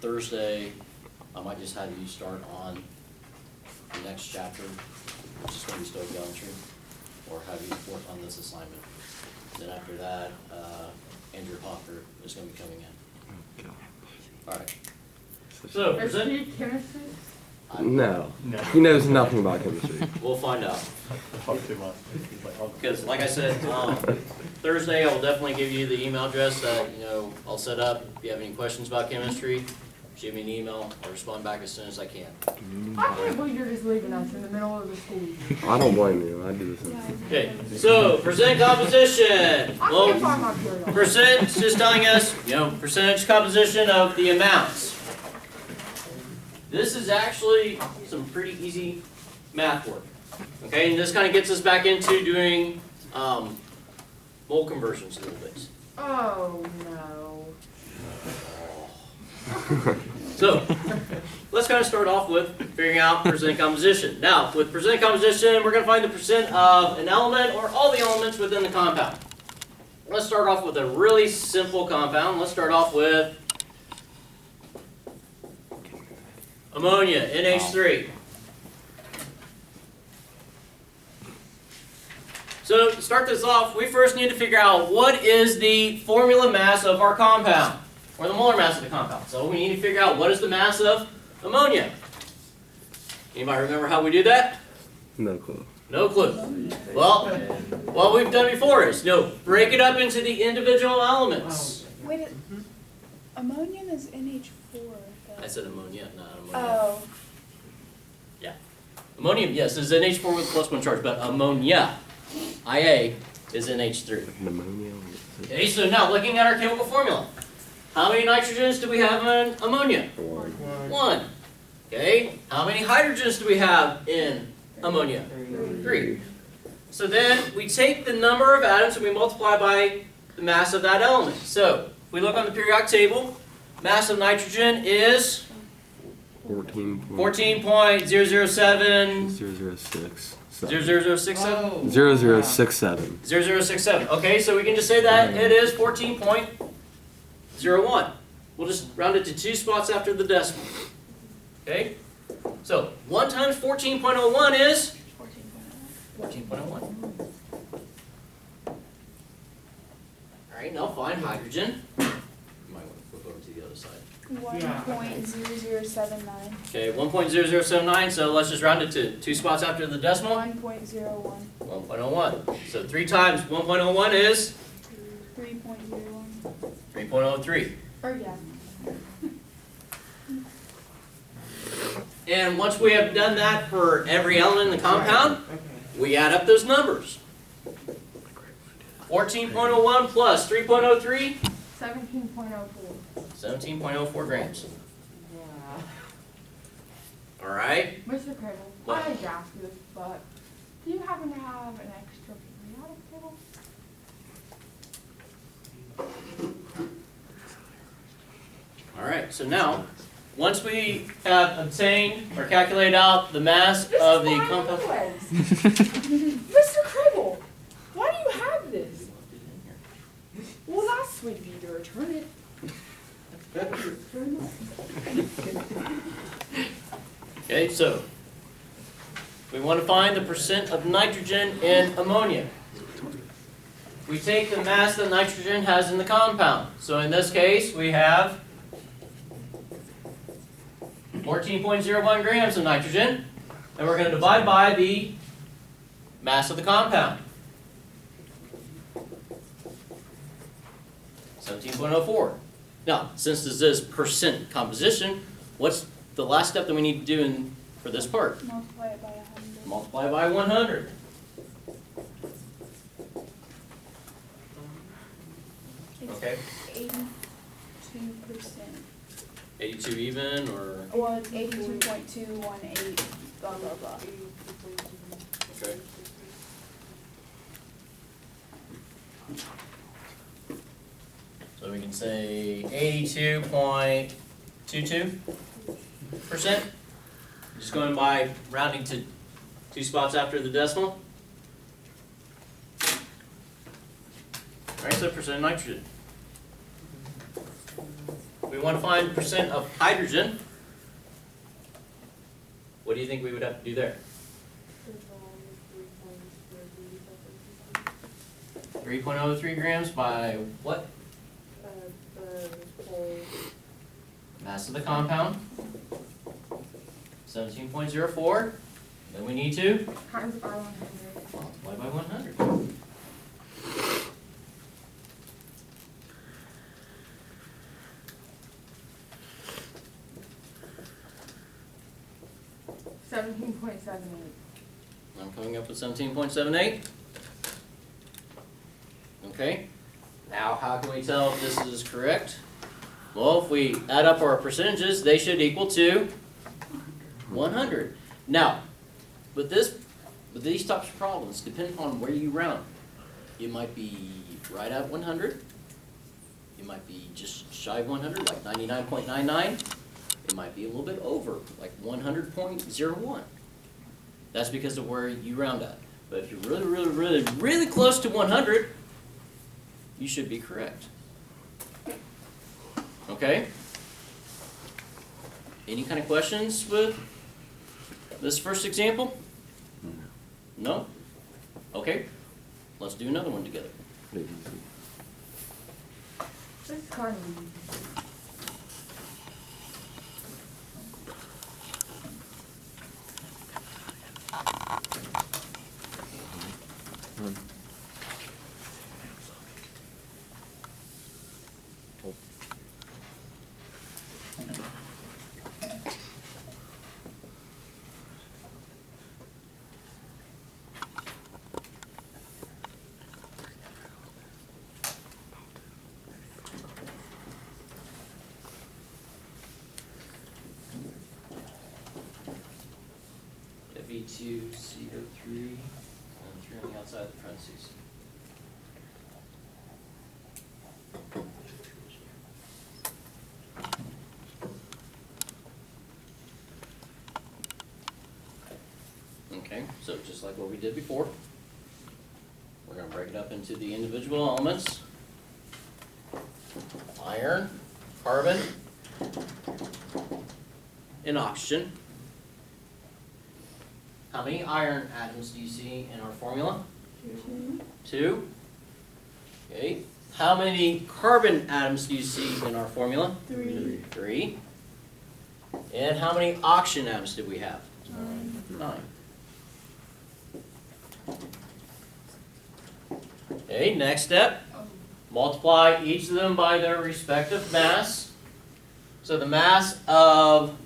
Thursday, I might just have you start on the next chapter, which is going to be stoichiometry, or have you work on this assignment. Then after that, Andrew Hawker is going to be coming in. All right. So, present. chemistry? No. He knows nothing about chemistry. We'll find out. Because, like I said, Thursday I will definitely give you the email address that I'll set up. If you have any questions about chemistry, shoot me an email. I'll respond back as soon as I can. I can't believe you're just leaving us in the middle of the school year. I don't blame you. I do the same. Okay. So percent composition. I can't find my period. Percent is just telling us, percentage composition of the amounts. This is actually some pretty easy math work. Okay, and this kind of gets us back into doing mole conversions a little bit. Oh no. So, let's kind of start off with figuring out percent composition. Now, with percent composition, we're going to find the percent of an element or all the elements within the compound. Let's start off with a really simple compound. Let's start off with ammonia, NH3. So to start this off, we first need to figure out what is the formula mass of our compound, or the molar mass of the compound. So we need to figure out what is the mass of ammonia. Anybody remember how we do that? No clue. No clue. Well, what we've done before is, break it up into the individual elements. Wait, ammonium is NH4. I said ammonia, not ammonia. Oh. Yeah. Ammonium, yes, is NH4 with +1 charge, but ammonia, IA, is NH3. Pneumonia. Okay, so now looking at our chemical formula. How many nitrogens do we have in ammonia? One. Okay, how many hydrogens do we have in ammonia? 3. So then we take the number of atoms and we multiply by the mass of that element. So if we look on the periodic table, mass of nitrogen is 14.007 006. 0067. 0067. 0067. Okay, so we can just say that it is 14.01. We'll just round it to 2 spots after the decimal. Okay? So 1 times 14.01 is 14.01. Alright, now find hydrogen. You might want to flip over to the other side. 1.0079. Okay, 1.0079, so let's just round it to 2 spots after the decimal. 1.01. 1.01. So 3 times 1.01 is 3.01. 3.03. Or yeah. And once we have done that for every element in the compound, we add up those numbers. 14.01 plus 3.03, 17.04. 17.04 grams. All right. Mr. Cradle, What? I hate to ask you this, but do you happen to have an extra periodic table? All right. So now, once we have obtained or calculated out the mass of the compound. Mr. Cradle, why do you have this? Well, that's sweet of you to return it. Okay, so we want to find the percent of nitrogen in ammonia. We take the mass that nitrogen has in the compound. So in this case, we have 14.01 grams of nitrogen, and we're going to divide by the mass of the compound. 17.04. Now, since this is percent composition, what's the last step that we need to do for this part? Multiply it by 100. Multiply by 100. Okay. 82%. 82 even, or? Well, it's 82.218, blah, blah, blah. Okay. So we can say 82.22%. Just going by rounding to 2 spots after the decimal. Alright, so percent of nitrogen. We we want to find percent of hydrogen. What do you think we would have to do there? 3.03 grams by what? Mass of the compound. 17.04. Then we need to Times by 100. multiply by 100. I'm coming up with 17.78. Okay. Now, how can we tell if this is correct? Well, if we add up our percentages, they should equal to 100. Now, with these types of problems, depending on where you round, it might be right at 100. It might be just shy of 100, like 99.99. It might be a little bit over, like 100.01. That's because of where you round at. But if you're really close to 100, you should be correct. Okay? Any kind of questions with this first example? No? Okay. Let's do another one together. This is kind of easy. Fe2, CO3, and 3 on the outside of the parentheses. Okay, so just like what we did before, we're going to break it up into the individual elements. Iron, carbon, and oxygen. How many iron atoms do you see in our formula? 2. Okay. How many carbon atoms do you see in our formula? 3. And how many oxygen atoms did we have? 9. Okay, next step. Multiply each of them by their respective mass. So the mass of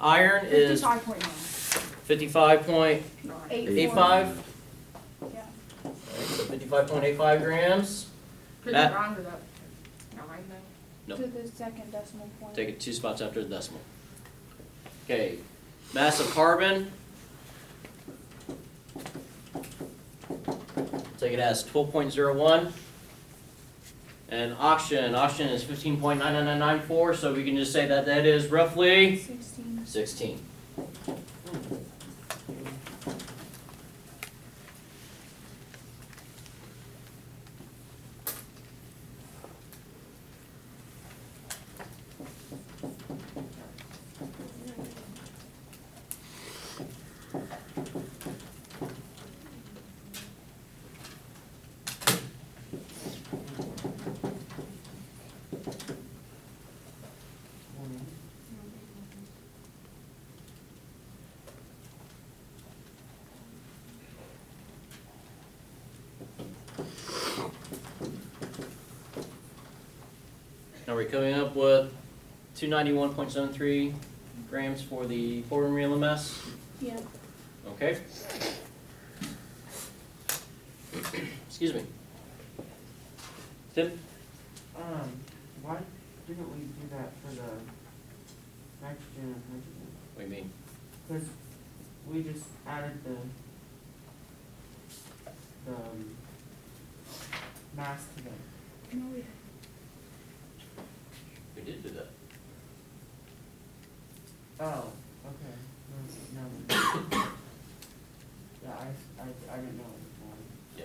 iron is 55.85. Yeah. So 55.85 grams. Could you That- round it up? 9 then? No. To the second decimal point. Take it 2 spots after the decimal. Okay, mass of carbon. Take it as 12.01. And oxygen is 15.99994, so we can just say that that is roughly 16. 16. Now we're coming up with 291.73 grams for the formula mass. Yeah. Okay. Excuse me. Tim? Why didn't we do that for the nitrogen and hydrogen? What do you mean? Because we just added the mass to them. No, we We did do that. Oh, okay. No. Yeah, I didn't know it was one. Yeah.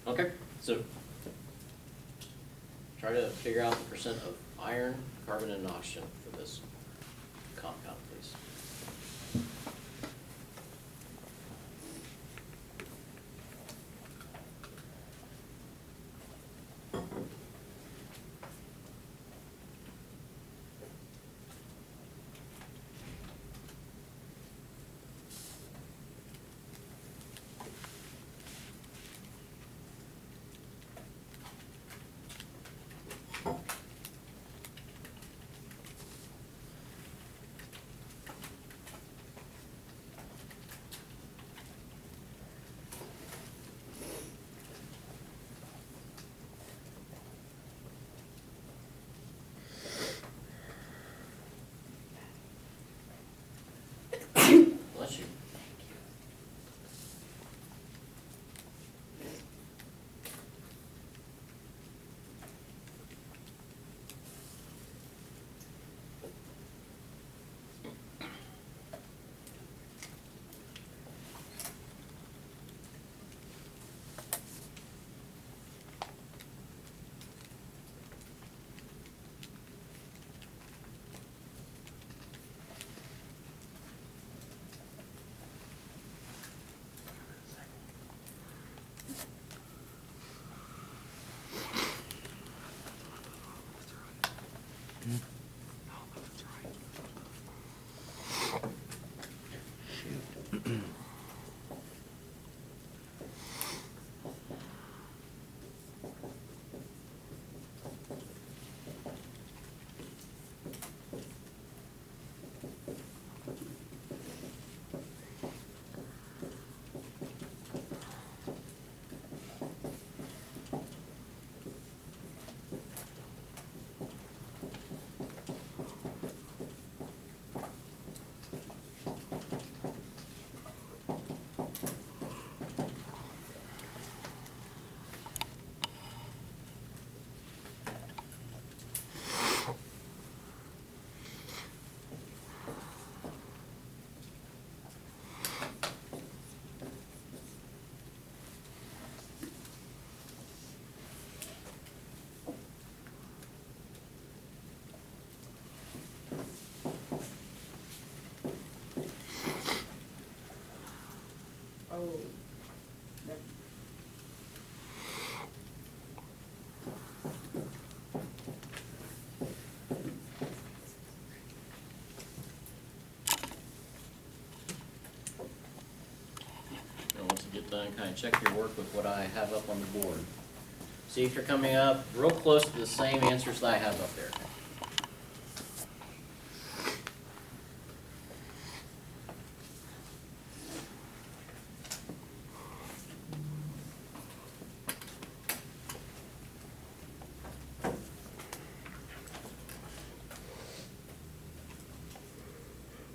No, Okay, so try to figure out the percent of iron, carbon, and oxygen for this compound, please. Bless you. Oh. That- And once you get done, kind of check your work with what I have up on the board. See if you're coming up real close to the same answers that I have up there.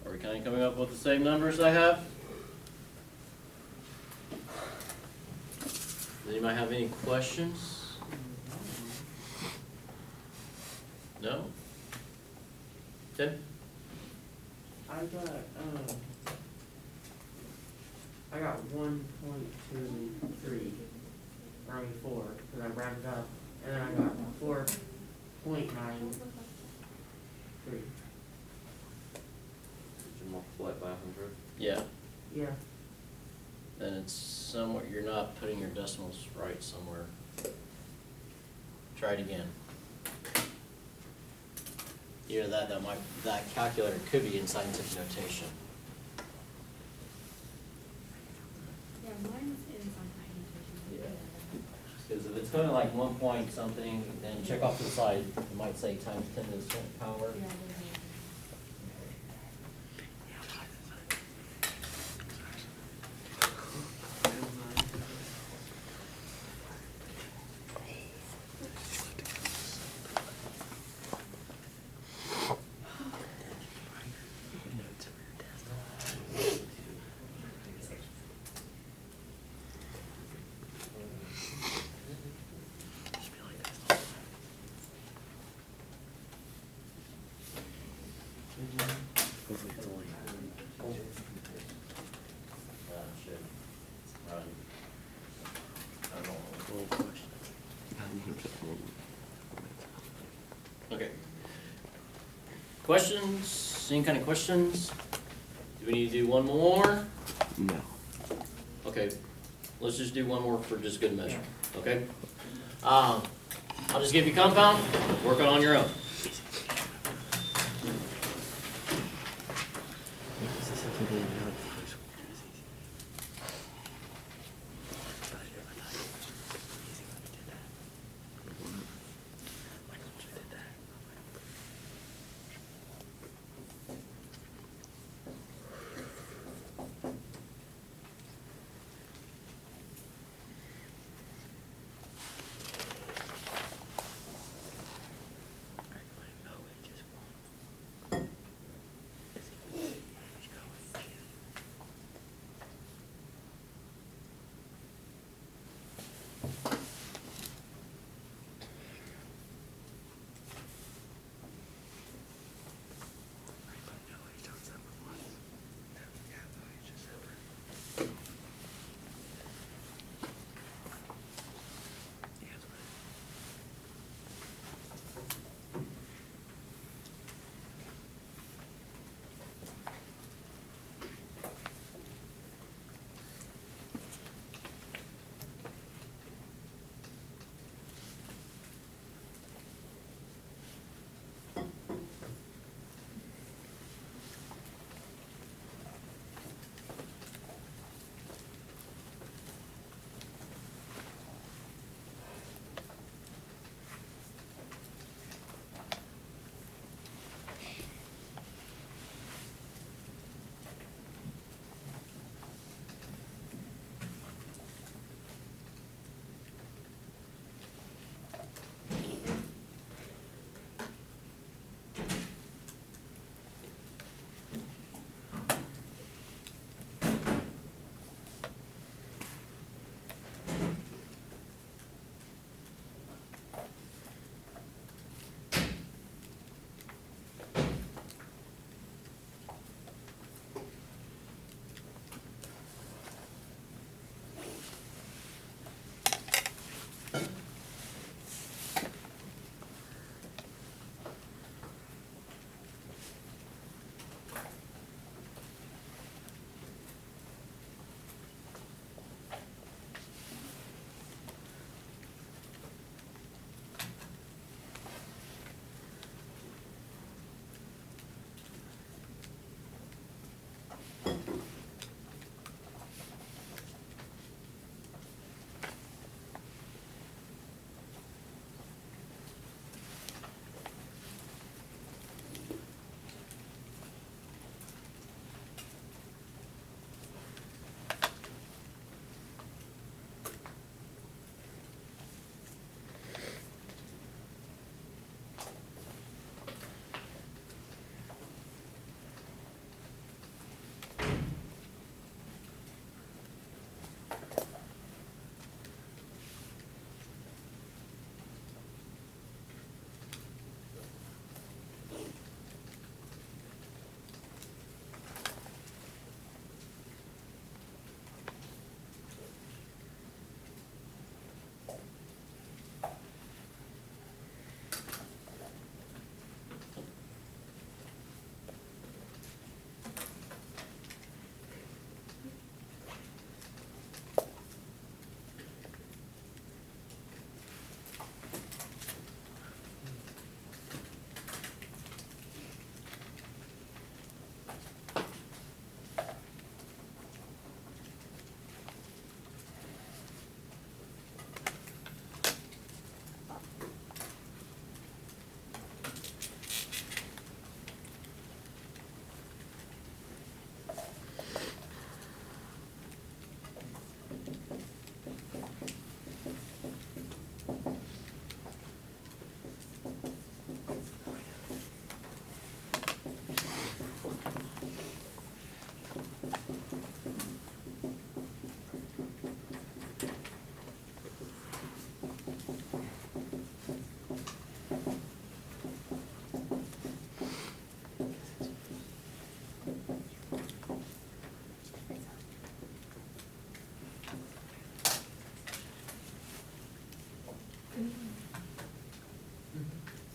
Are we kind of coming up with the same numbers I have? Does anybody have any questions? No? Tim? I got 1.23, or I mean 4, because I rounded up, and then I got 4.93. Did you multiply it by 100? Yeah. Yeah. Then it's somewhere, you're not putting your decimals right somewhere. Try it again. Either that calculator could be in scientific notation. Yeah, mine's in some Yeah. Because if it's going to like 1 point something, then check off to the side, it might say times 10 to the 7th power. Yeah, questions? Any kind of questions? Do we need to do one more? No. Okay, let's just do one more for just good measure, okay? I'll just give you compound, work it on your own.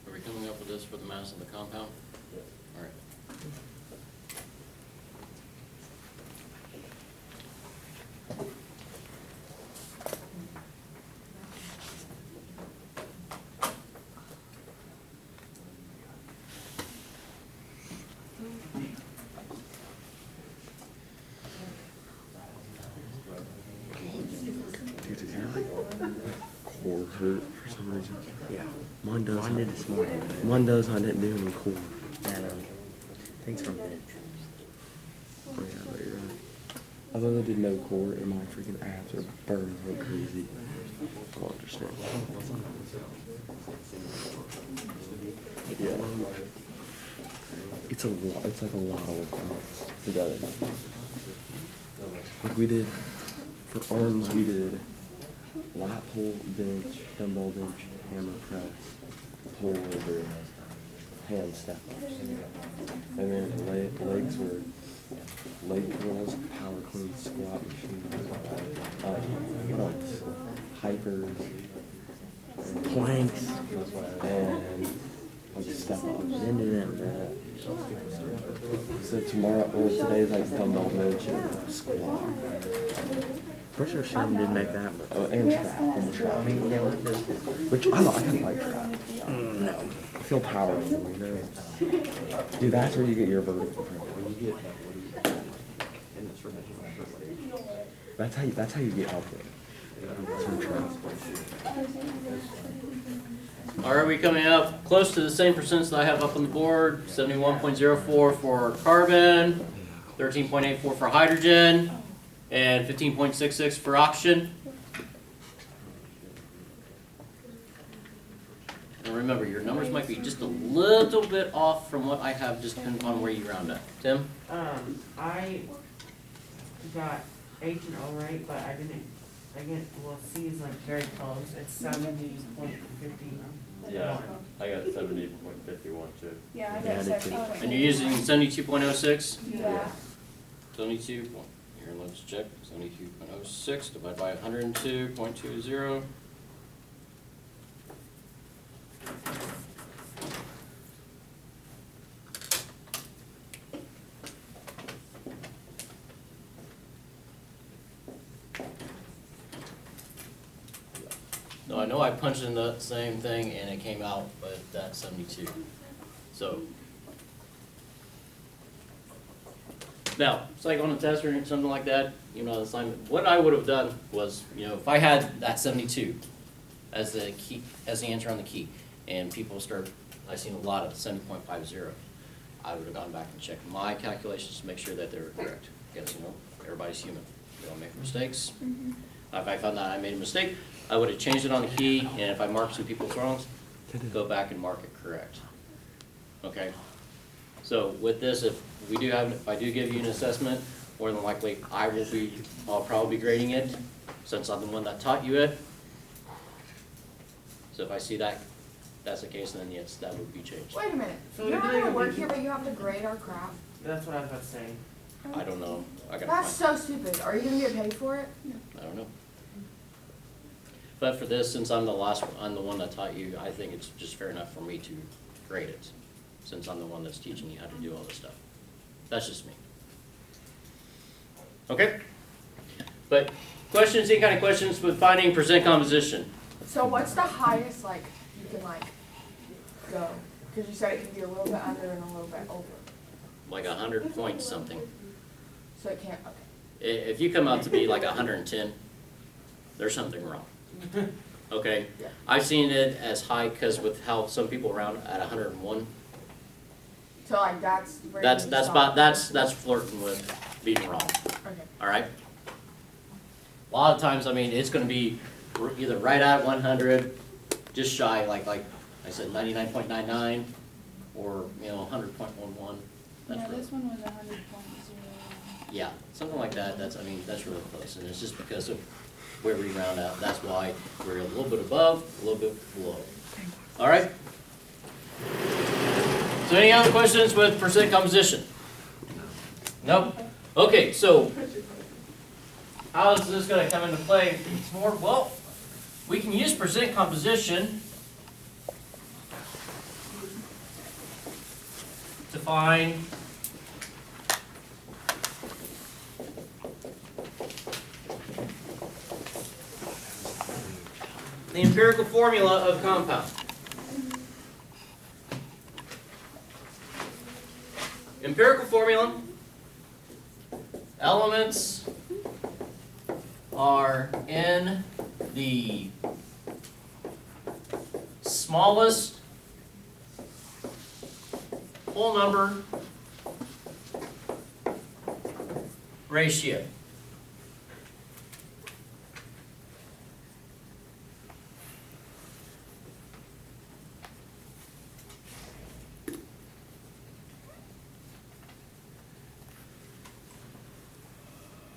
Are we coming up with this for the mass of the compound? All right. Dude, does your core hurt for some reason? Yeah. Mine does. Mine did this morning. Mine does. I didn't do any core. And thanks for bench. Oh, yeah, but you're right. I thought I did no core and my freaking abs are burning like crazy. I don't understand. Yeah. It's a lot. It's like a lot of workouts together. Like we did for arms, we did lat pull, bench, dumbbell bench, hammer press, pull over, hand step ups, and then legs were leg curls, power clean, squat machine, what else? Hypers, Planks. and like step ups. Into them. So tomorrow, or today's like dumbbell bench and squat. Pretty sure Chem did make that one. Oh, and trap, and trap. I mean, yeah, what this? Which I kind of like trap. No. I feel powerful, you know? Dude, that's where you get your vertical from. That's how you get output. From trap. All right, we coming up close to the same percents that I have up on the board. 71.04 for carbon, 13.84 for hydrogen, and 15.66 for oxygen. And remember, your numbers might be just a little bit off from what I have, just depending on where you round up. Tim? I got H and O right, but I didn't, well, C is like very close, it's 70.50. Yeah, I got 70.51 too. Yeah, I Yeah, I got did too. 70. And you're using 72.06? Yeah. 72, here, let's check, 72.06 divided by 102.20. No, I know I punched in the same thing and it came out, but that's 72. So. Now, it's like on a test or something like that, you know, assignment, what I would have done was, you know, if I had that 72 as the key, as the answer on the key, and people start, I've seen a lot of 70.50, I would have gone back and checked my calculations to make sure that they were correct. Because, you know, everybody's human. We all make mistakes. If I found that I made a mistake, I would have changed it on the key, and if I marked some people's wrongs, go back and mark it correct. Okay? So with this, if I do give you an assessment, more than likely I'll probably be grading it, since I'm the one that taught you it. So if I see that that's the case, then yes, that would be changed. Wait a minute. So You're you're not doing gonna a work video- here, but you have to grade our crap? That's what I was about to say. I don't know. I gotta That's find, so stupid. Are you gonna get paid for it? I don't know. But for this, since I'm the one that taught you, I think it's just fair enough for me to grade it, since I'm the one that's teaching you how to do all this stuff. That's just me. Okay? But questions, any kind of questions with finding percent composition? So what's the highest, like, you can, like, go? Because you said it can be a little bit under and a little bit over. Like 100 point something. So it can't, okay. If you come out to be like 110, there's something wrong. Okay? Yeah. I've seen it as high because with how some people round at 101, So like that's where that's you that's stop. about that's flirting with being wrong. Okay. All right. A lot of times, I mean, it's going to be either right at 100, just shy, like I said, 99.99, or 100.11. That's Yeah, really, this one was 100.0. yeah, something like that. That's really close, and it's just because of where we round out. That's why we're a little bit above, a little bit below. All right. So any other questions with percent composition? No? Okay, so how is this going to come into play more? Well, we can use percent composition to find the empirical formula of compound. Empirical formula, elements are in the smallest whole number ratio.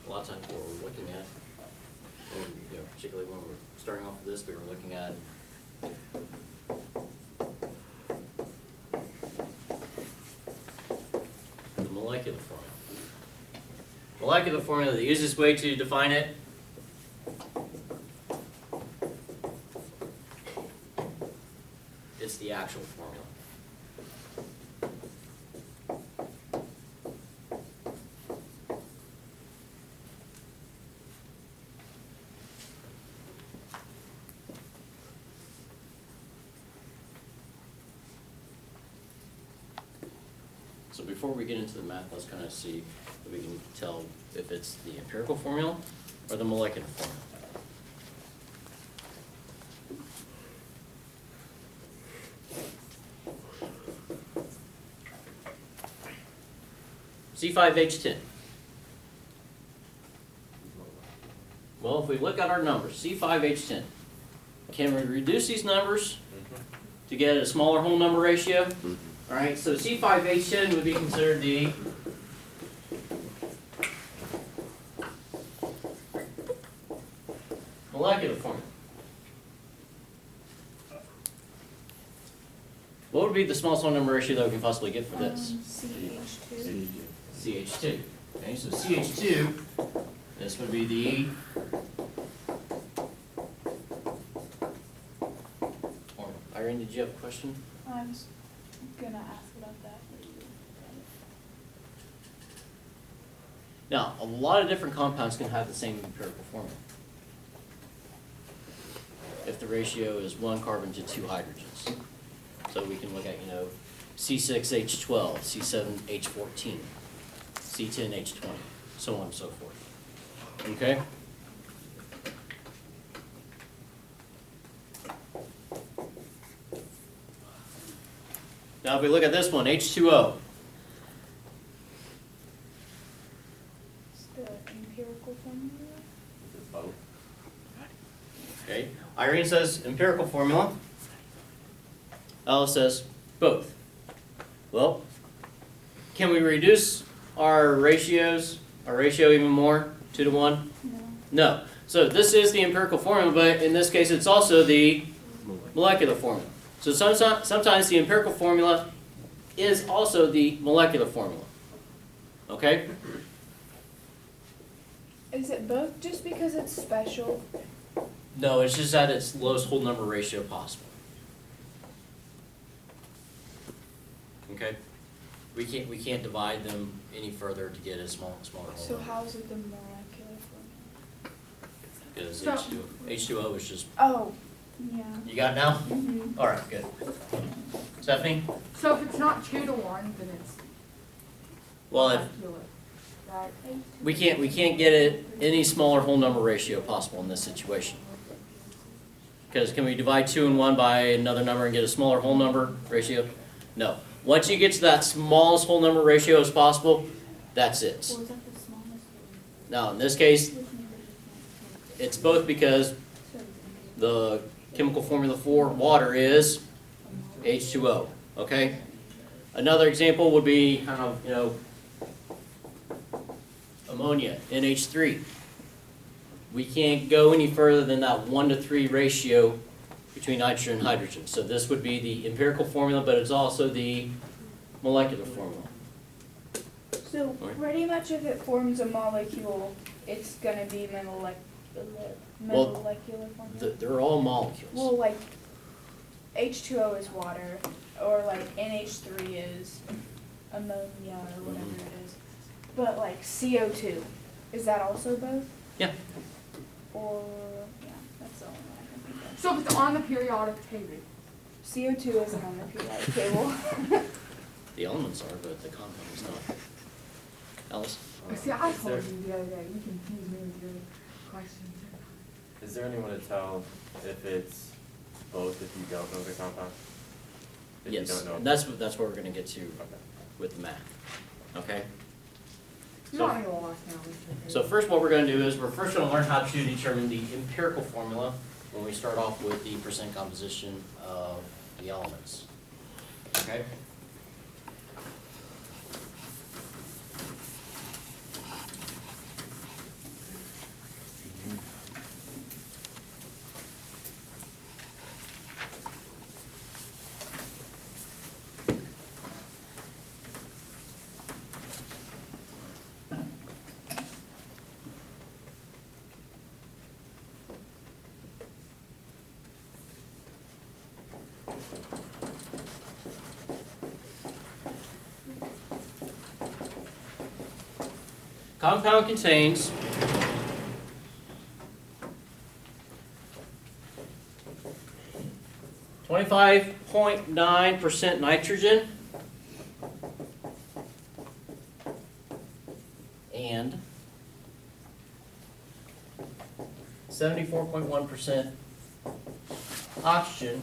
A lot of times what we're looking at, and, particularly when we're starting off with this, we were looking at the molecular formula. Molecular formula, the easiest way to define it is the actual formula. So before we get into the math, let's kind of see if we can tell if it's the empirical formula or the molecular formula. C5H10. Well, if we look at our numbers, C5H10, can we reduce these numbers to get a smaller whole number ratio? All right, so C5H10 would be considered the molecular formula. What would be the smallest whole number ratio that we can possibly get for this? CH2. CH2. Okay, so CH2, this would be the formula. Irene, did you have a question? I was gonna ask about that. Now, a lot of different compounds can have the same empirical formula. If the ratio is 1 carbon to 2 hydrogens. So we can look at, C6H12, C7H14, C10H20, so on and so forth. Okay? Now if we look at this one, H2O. It's the empirical formula. Both. Okay, Irene says empirical formula. Alice says both. Well, can we reduce our ratio even more, 2 to 1? No. No. So this is the empirical formula, but in this case it's also the molecular formula. So sometimes the empirical formula is also the molecular formula. Okay? Is it both just because it's special? No, it's just at its lowest whole number ratio possible. Okay? We can't divide them any further to get a smaller whole So number. how is it the molecular formula? Because So- H2O is just, Oh, yeah. you got it now? Mm-hmm. All right, good. Stephanie? So if it's not 2 to 1, then it's Well, if molecular, right? we can't get it any smaller whole number ratio possible in this situation. Because can we divide 2 and 1 by another number and get a smaller whole number ratio? No. Once you get to that smallest whole number ratio as possible, that's it. Or is that the smallest? Now, in this case, it's both because the chemical formula for water is H2O, okay? Another example would be kind of, ammonia, NH3. We can't go any further than that 1 to 3 ratio between nitrogen and hydrogen. So this would be the empirical formula, but it's also the molecular formula. So pretty much if it forms a molecule, it's gonna be molecular formula? They're all molecules. Well, like H2O is water, or like NH3 is ammonia or whatever it is. But like CO2, is that also both? Yeah. Or, yeah, that's the only one I can think of. So if it's on the periodic table. CO2 isn't on the periodic table. The elements are, but the compound is not. Alice? See, I Is told there- you the other day, you confused me with your questions. Is there any way to tell if it's both if you don't know the compound? If you Yes, don't know. and that's where we're gonna get to Okay. with the math, okay? You So- don't need to lost now. So first what we're gonna do is we're first gonna learn how to determine the empirical formula when we start off with the percent composition of the elements, okay? Compound contains .9% nitrogen and 74.1% oxygen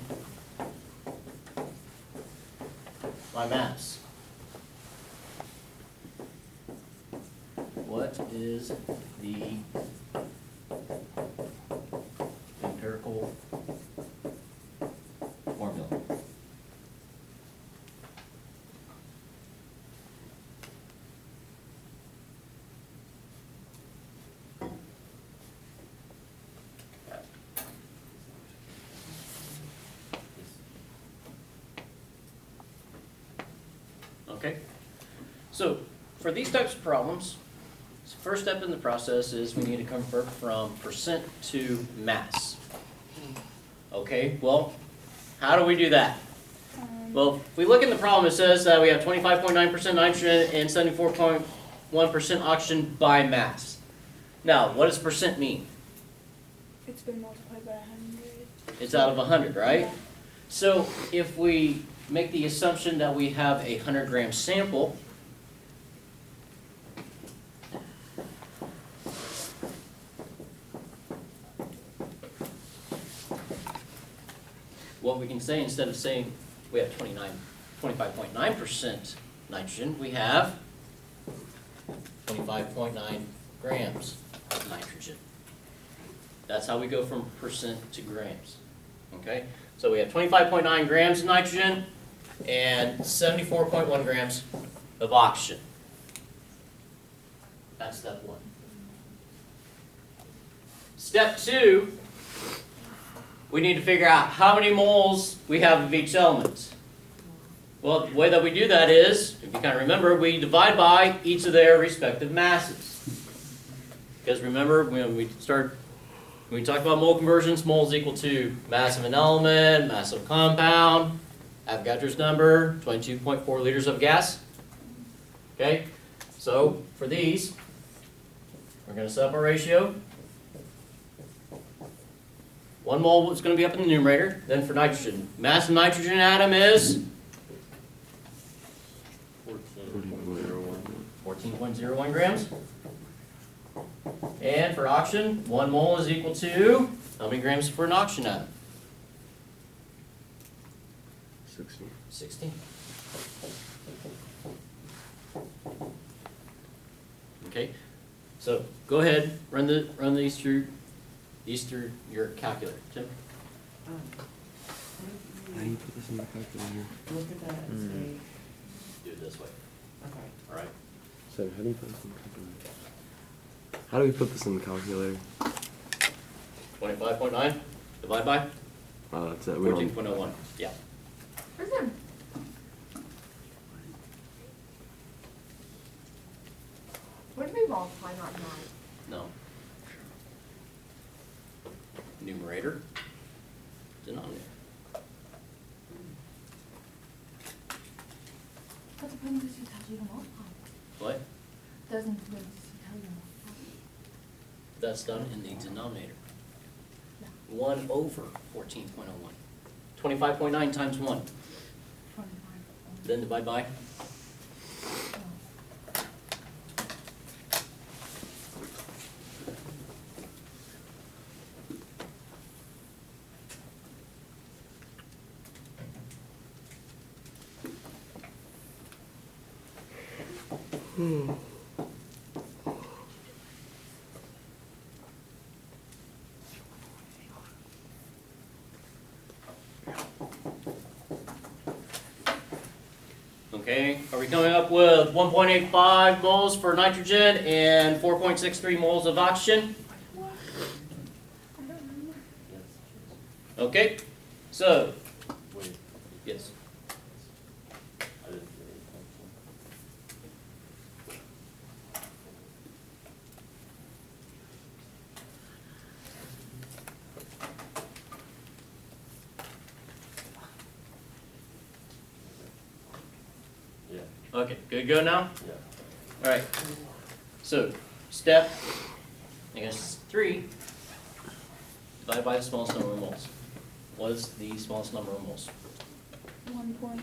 by mass. What is the empirical formula? Okay, so for these types of problems, first step in the process is we need to convert from percent to mass. Okay, well, how do we do that? Well, if we look in the problem, it says that we have 25.9% nitrogen and 74.1% oxygen by mass. Now, what does percent mean? It's been multiplied by 100. It's out of 100, right? Yeah. So if we make the assumption that we have a 100-gram sample, what we can say, instead of saying we have 25.9% nitrogen, we have 25.9 grams of nitrogen. That's how we go from percent to grams, okay? So we have 25.9 grams of nitrogen and 74.1 grams of oxygen. That's step one. Step two, we need to figure out how many moles we have of each element. Well, the way that we do that is, if you kind of remember, we divide by each of their respective masses. Because remember, when we talked about mole conversions, moles equal to mass of an element, mass of a compound, Avogadro's number, 22.4 liters of gas. Okay, so for these, we're going to set up our ratio. 1 mole is going to be up in the numerator. Then for nitrogen, mass of nitrogen atom is 14.01 grams. And for oxygen, 1 mole is equal to how many grams for an oxygen atom? 60. 16. Okay, so go ahead, run these through your calculator, Tim. How do you put this in the calculator? Look at that and say, Do it this way. okay. All right. So how do you put this in the calculator? How do we put this in the calculator? 25.9 divide by Oh, that's it. We don't. 14.01. Yeah. Listen. Wouldn't we multiply, not divide? No. Numerator. Denominator. What's a When does he tell you to multiply? What? Doesn't, when does he tell you to multiply? That's done in the denominator. 1 over 14.01. 25.9 times 1. 25. Then divide by. Okay, are we coming up with 1.85 moles for nitrogen and 4.63 moles of oxygen? Okay, so, Wait, yes. I didn't hear it. Yeah, Okay, good to go now? yeah. All right, so step, I guess 3, divided by the smallest number of moles. What is the smallest number of moles? 1.85.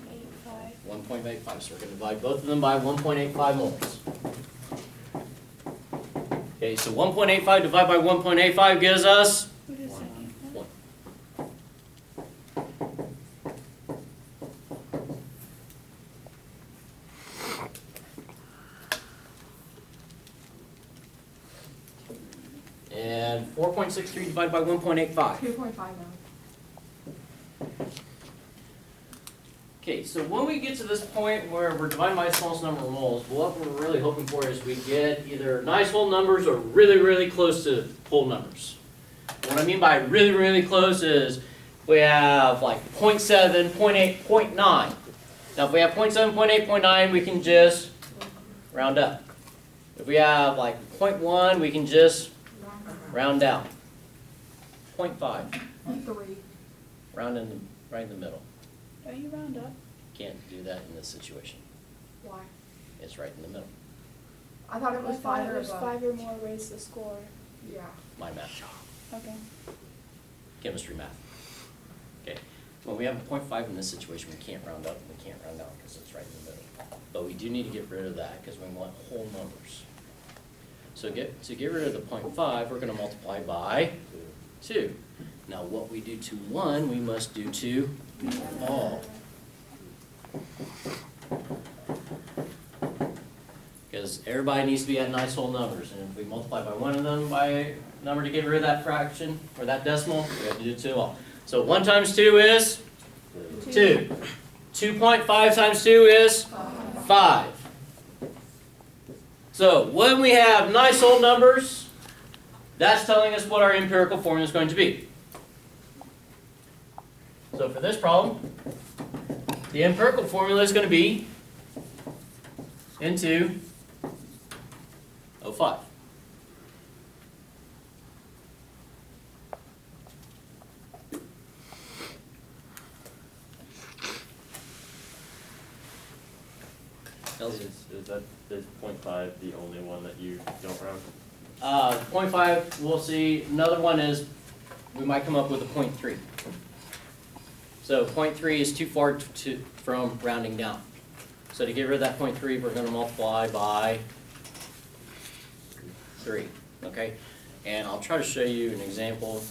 1.85, so we're going to divide both of them by 1.85 moles. Okay, so 1.85 divided by 1.85 gives us What is that? 1. And 4.63 divided by 1.85. 2.5 now. Okay, so when we get to this point where we're dividing by the smallest number of moles, what we're really hoping for is we get either nice whole numbers or really, really close to whole numbers. What I mean by really, really close is we have like 0.7, 0.8, 0.9. Now if we have 0.7, 0.8, 0.9, we can just round up. If we have like 0.1, we can just round down. 0.5, 3. round in the, right in the middle. Don't you round up? Can't do that in this situation. Why? It's right in the middle. I thought it was I thought 5 it or was above. 5 or more raise the score. Yeah. My math. Okay. Chemistry math. Okay, when we have a 0.5 in this situation, we can't round up and we can't round down because it's right in the middle. But we do need to get rid of that because we want whole numbers. So to get rid of the 0.5, we're going to multiply by 2. Now what we do to 1, we must do to all. Because everybody needs to be at nice whole numbers, and if we multiply by one of them by a number to get rid of that fraction, or that decimal, we have to do 2 all. So 1 times 2 is 2. 2.5 times 2 is 5. So when we have nice whole numbers, that's telling us what our empirical formula is going to be. So for this problem, the empirical formula is going to be into 05. Is 0.5 the only one that you don't round? 0.5, we'll see. Another one is we might come up with a 0.3. So 0.3 is too far from rounding down. So to get rid of that 0.3, we're going to multiply by 3. Okay? And I'll try to show you an example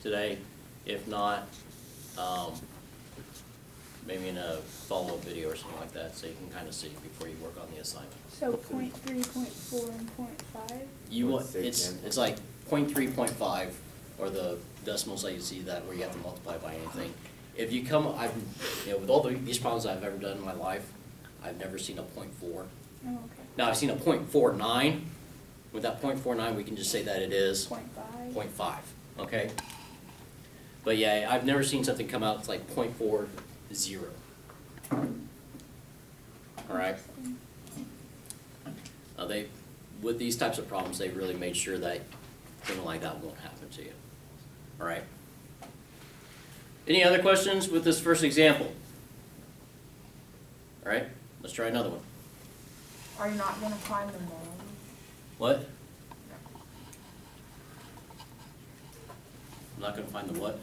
today. If not, maybe in a follow-up video or something like that, so you can kind of see before you work on the assignment. So 0.3, 0.4, and 0.5? You want it's like 0.3, 0.5, or the decimals that you see that where you have to multiply by anything. If you come, with all these problems I've ever done in my life, I've never seen a 0.4. Oh, okay. Now I've seen a 0.49. With that 0.49, we can just say that it is 0.5? 0.5. Okay. But yeah, I've never seen something come out it's like 0.40. All right. With these types of problems, they really made sure that something like that won't happen to you. All right. Any other questions with this first example? All right. Let's try another one. Are you not gonna find them all? What? I'm not gonna find the what?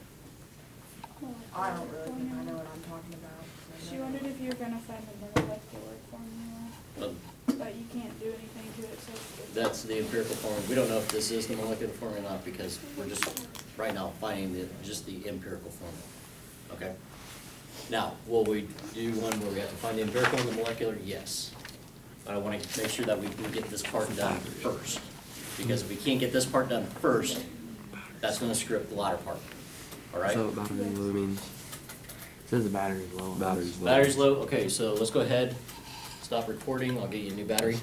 I don't really think I know what I'm talking about. She wondered if you were gonna find the molecular formula, Well, but you can't do anything to it, so it's. that's the empirical formula. We don't know if this is the molecular formula or not because we're just, right now, finding just the empirical formula. Okay? Now, will we do one where we have to find the empirical and the molecular? Yes. But I want to make sure that we can get this part done first. Because if we can't get this part done first, that's going to screw up the latter part. All right? So battery low means, it says the battery's low. Battery's low. Battery's low. Okay, so let's go ahead. Stop recording. I'll get you a new battery.